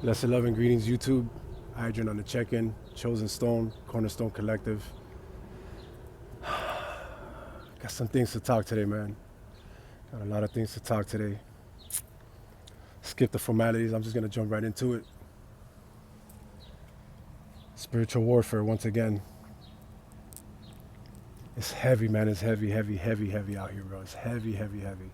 Lesson, love, and greetings, YouTube. Adrian on the check-in. Chosen Stone, Cornerstone Collective. Got some things to talk today, man. Got a lot of things to talk today. Skip the formalities. I'm just gonna jump right into it. Spiritual warfare once again. It's heavy, man. It's heavy, heavy, heavy, heavy out here, bro. It's heavy, heavy, heavy.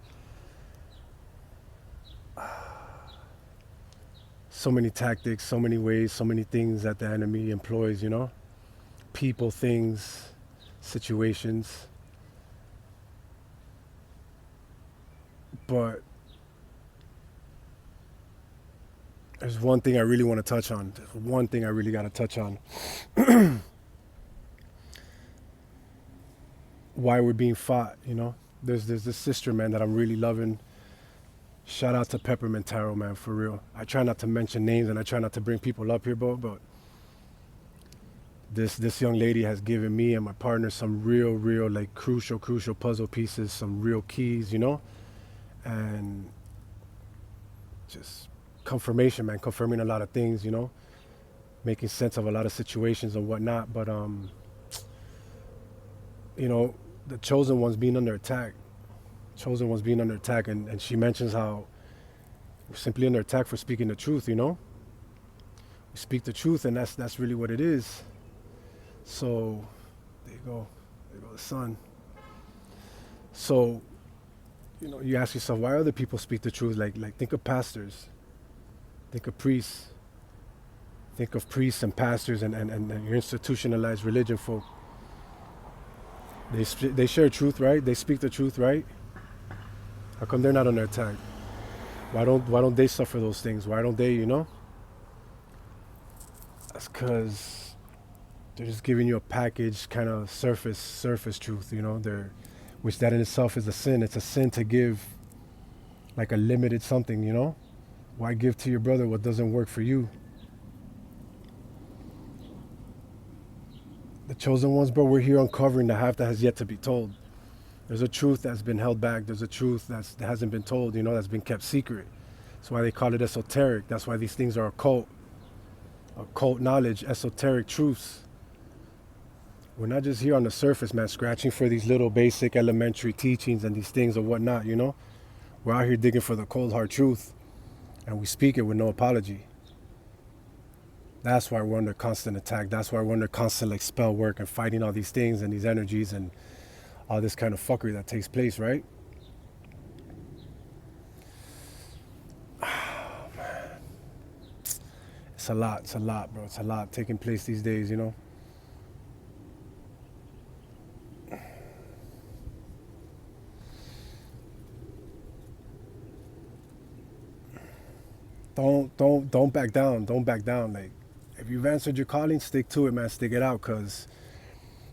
So many tactics, so many ways, so many things that the enemy employs, you know? People, things, situations. But there's one thing I really want to touch on. There's one thing I really got to touch on. Why we're being fought, you know? There's this sister, man, that I'm really loving. Shout out to Peppermint Tarot, man, for real. I try not to mention names and I try not to bring people up here, but this young lady has given me and my partner some real, like crucial puzzle pieces, some real keys, you know? And just confirmation, man, confirming a lot of things, you know? Making sense of a lot of situations and whatnot. But, you know, the chosen one's being under attack. Chosen one's being under attack, and she mentions how we're simply under attack for speaking the truth, you know? We speak the truth, and that's really what it is. So, there you go the sun. So, you know, you ask yourself, why other people speak the truth? Like think of pastors, think of priests, think of priests and pastors and your institutionalized religion folk. They share truth, right? They speak the truth, right? How come they're not under attack? Why don't they suffer those things? Why don't they, you know? That's because they're just giving you a package, kind of surface truth, you know? Which that in itself is a sin. It's a sin to give like a limited something, you know? Why give to your brother what doesn't work for you? The chosen ones, bro, we're here uncovering the half that has yet to be told. There's a truth that's been held back. There's a truth that hasn't been told, you know, that's been kept secret. That's why they call it esoteric. That's why these things are occult knowledge, esoteric truths. We're not just here on the surface, man, scratching for these little basic elementary teachings and these things or whatnot, you know? We're out here digging for the cold hard truth, and we speak it with no apology. That's why we're under constant attack. That's why we're under constant like spell work and fighting all these things and these energies and all this kind of fuckery that takes place, right? Oh, man. It's a lot, bro. It's a lot taking place these days, you know? Don't back down. Don't back down. Like, if you've answered your calling, stick to it, man. Stick it out, because,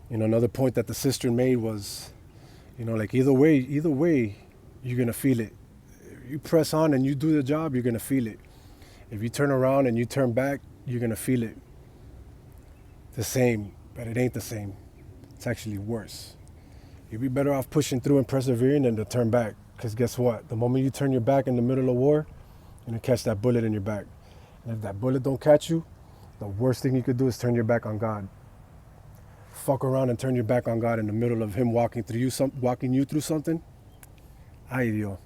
you know, another point that the sister made was, you know, like either way, you're gonna feel it. If you press on and you do the job, you're gonna feel it. If you turn around and you turn back, you're gonna feel it. The same, but it ain't the same. It's actually worse. You'd be better off pushing through and persevering than to turn back. Because guess what? The moment you turn your back in the middle of war, you're gonna catch that bullet in your back. And if that bullet don't catch you, the worst thing you could do is turn your back on God. Fuck around and turn your back on God in the middle of Him walking you through something. Ay Dios.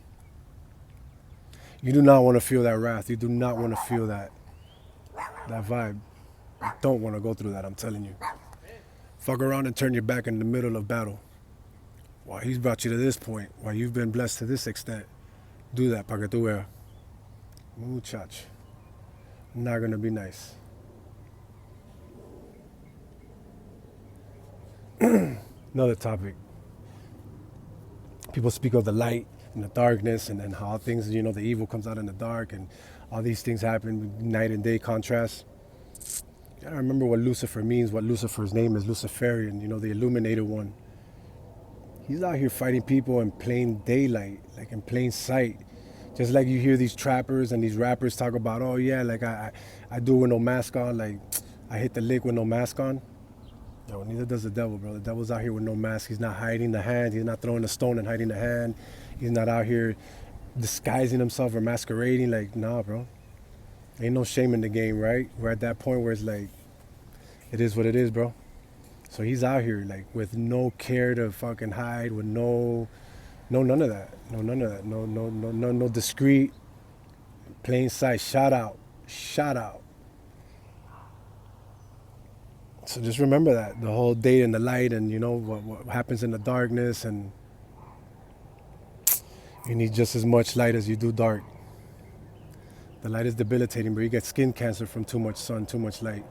You do not want to feel that wrath. You do not want to feel that vibe. You don't want to go through that, I'm telling you. Fuck around and turn your back in the middle of battle. While He's brought you to this point, while you've been blessed to this extent, do that, pa que tu veas. Muchach. Not gonna be nice. Another topic. People speak of the light and the darkness and how things, you know, the evil comes out in the dark and all these things happen, night and day contrast. You gotta remember what Lucifer means, what Lucifer's name is, Luciferian, you know, the illuminated one. He's out here fighting people in plain daylight, like in plain sight. Just like you hear these trappers and these rappers talk about, oh yeah, like I do it with no mask on, like I hit the lick with no mask on. No, neither does the devil, bro. The devil's out here with no mask. He's not hiding the hand. He's not throwing a stone and hiding the hand. He's not out here disguising himself or masquerading. Like, nah, bro. Ain't no shame in the game, right? We're at that point where it's like, it is what it is, bro. So he's out here like with no care to fucking hide, with no none of that, no none of that, no discreet, plain sight, shout out. So just remember that the whole day in the light, and you know what happens in the darkness, and you need just as much light as you do dark. The light is debilitating, but you get skin cancer from too much sun, too much light.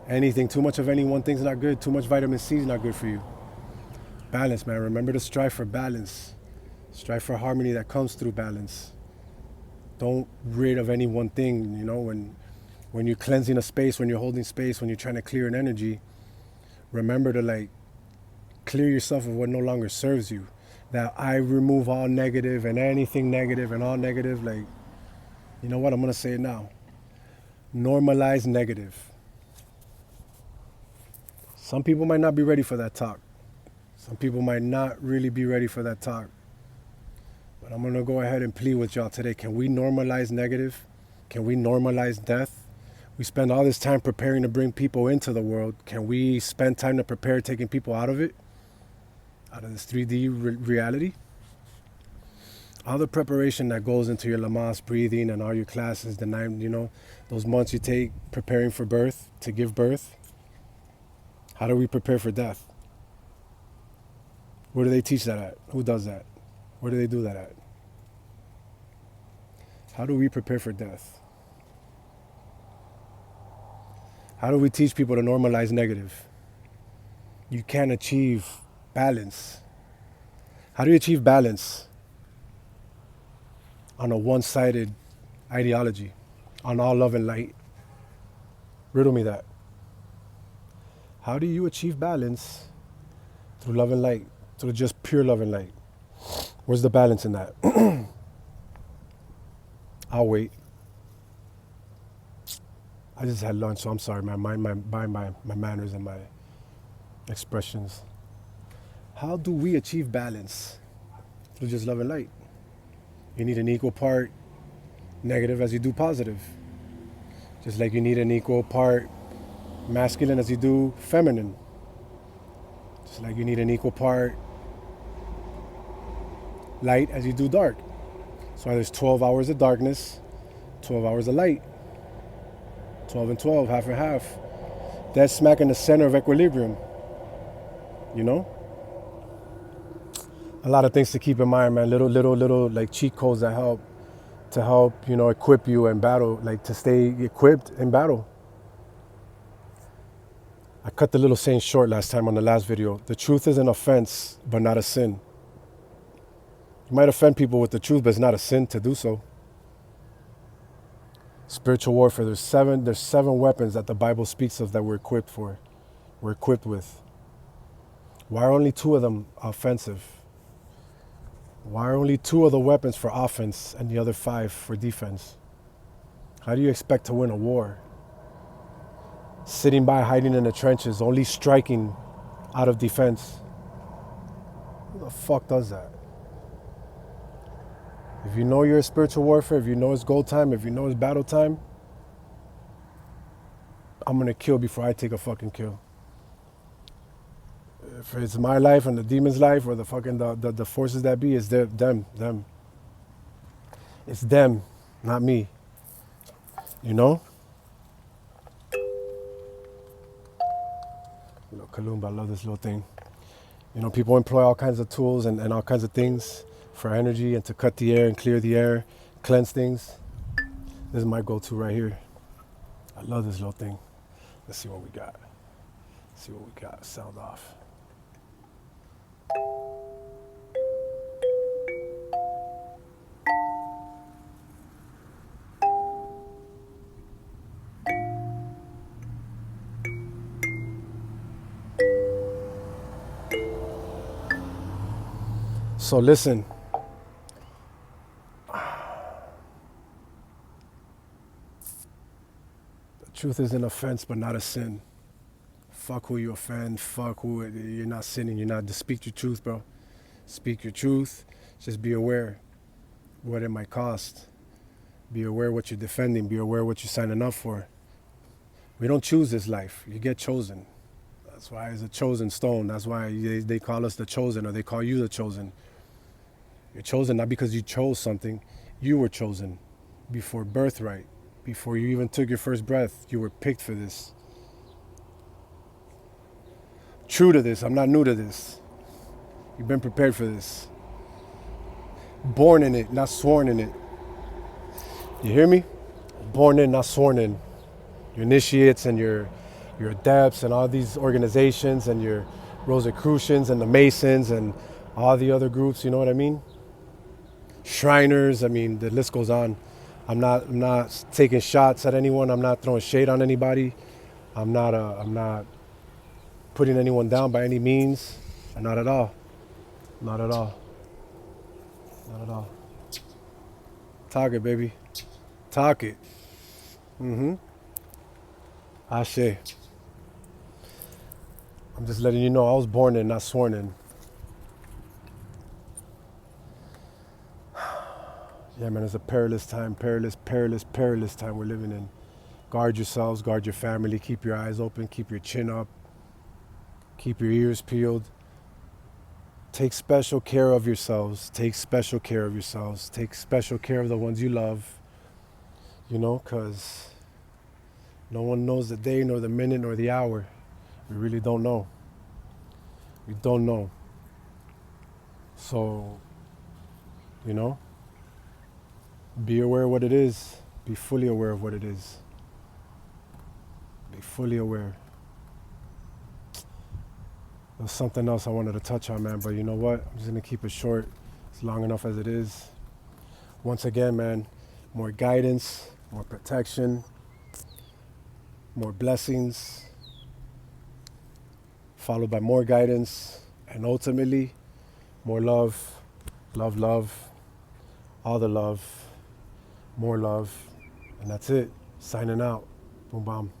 Anything, too much of any one thing's not good. Too much vitamin C is not good for you. Balance, man. Remember to strive for balance. Strive for harmony that comes through balance. Don't rid of any one thing. You know, when you're cleansing a space, when you're holding space, when you're trying to clear an energy, remember to like clear yourself of what no longer serves you. That I remove all negative and anything negative and all negative. Like, you know what? I'm gonna say it now. Normalize negative. Some people might not be ready for that talk. Some people might not really be ready for that talk. But I'm going to go ahead and plead with y'all today. Can we normalize negative? Can we normalize death? We spend all this time preparing to bring people into the world. Can we spend time to prepare taking people out of it? Out of this 3D reality? All the preparation that goes into your Lamaze breathing and all your classes, the 9, you know, those months you take preparing for birth, to give birth. How do we prepare for death? Where do they teach that at? Who does that? Where do they do that at? How do we prepare for death? How do we teach people to normalize negative? You can't achieve balance. How do you achieve balance on a one-sided ideology, on all love and light? Riddle me that. How do you achieve balance through love and light, through just pure love and light? Where's the balance in that? I'll wait. I just had lunch, so I'm sorry, man. My manners and my expressions. How do we achieve balance through just love and light? You need an equal part negative as you do positive. Just like you need an equal part masculine as you do feminine. Just like you need an equal part light as you do dark. So there's 12 hours of darkness, 12 hours of light. 12 and 12, half and half. That's smack in the center of equilibrium. You know? A lot of things to keep in mind, man. Little like cheat codes that help you know, equip you in battle, like to stay equipped in battle. I cut the little saying short last time on the last video. The truth is an offense, but not a sin. You might offend people with the truth, but it's not a sin to do so. Spiritual warfare, there's seven weapons that the Bible speaks of that we're equipped for. We're equipped with. Why are only 2 of them offensive? Why are only 2 of the weapons for offense and the other 5 for defense? How do you expect to win a war? Sitting by, hiding in the trenches, only striking out of defense. Who the fuck does that? If you know you're in spiritual warfare, if you know it's goal time, if you know it's battle time, I'm gonna kill before I take a fucking kill. If it's my life and the demon's life or the fucking the forces that be, it's them. It's them, not me. You know? You know, Kalumba, I love this little thing. You know, people employ all kinds of tools and all kinds of things for energy and to cut the air and clear the air, cleanse things. This is my go-to right here. I love this little thing. Let's see what we got. Let's see what we got. Sound off. So listen. Truth is an offense, but not a sin. Fuck who you offend. Fuck who you're not sinning. You're not. Just speak your truth, bro. Speak your truth. Just be aware what it might cost. Be aware what you're defending. Be aware what you're signing up for. We don't choose this life. You get chosen. That's why it's a chosen stone. That's why they call us the chosen, or they call you the chosen. You're chosen not because you chose something. You were chosen before birthright. Before you even took your first breath, you were picked for this. True to this. I'm not new to this. You've been prepared for this. Born in it, not sworn in it. You hear me? Born in, not sworn in. Your initiates and your adepts and all these organizations and your Rosicrucians and the Masons and all the other groups, you know what I mean? Shriners, I mean, the list goes on. I'm not taking shots at anyone. I'm not throwing shade on anybody. I'm not putting anyone down by any means. Not at all. Not at all. Not at all. Talk it, baby. Talk it. Ashe. I'm just letting you know I was born in, not sworn in. Yeah, man, it's a perilous time, perilous time we're living in. Guard yourselves, guard your family, keep your eyes open, keep your chin up, keep your ears peeled. Take special care of yourselves, take special care of yourselves, take special care of the ones you love, you know, because no one knows the day, nor the minute, nor the hour. We really don't know. We don't know. So, you know, be aware of what it is. Be fully aware of what it is. Be fully aware. There's something else I wanted to touch on, man, but you know what? I'm just going to keep it short. It's long enough as it is. Once again, man, more guidance, more protection, more blessings, followed by more guidance, and ultimately, more love, love, all the love, more love, and that's it. Signing out. Boom, bam.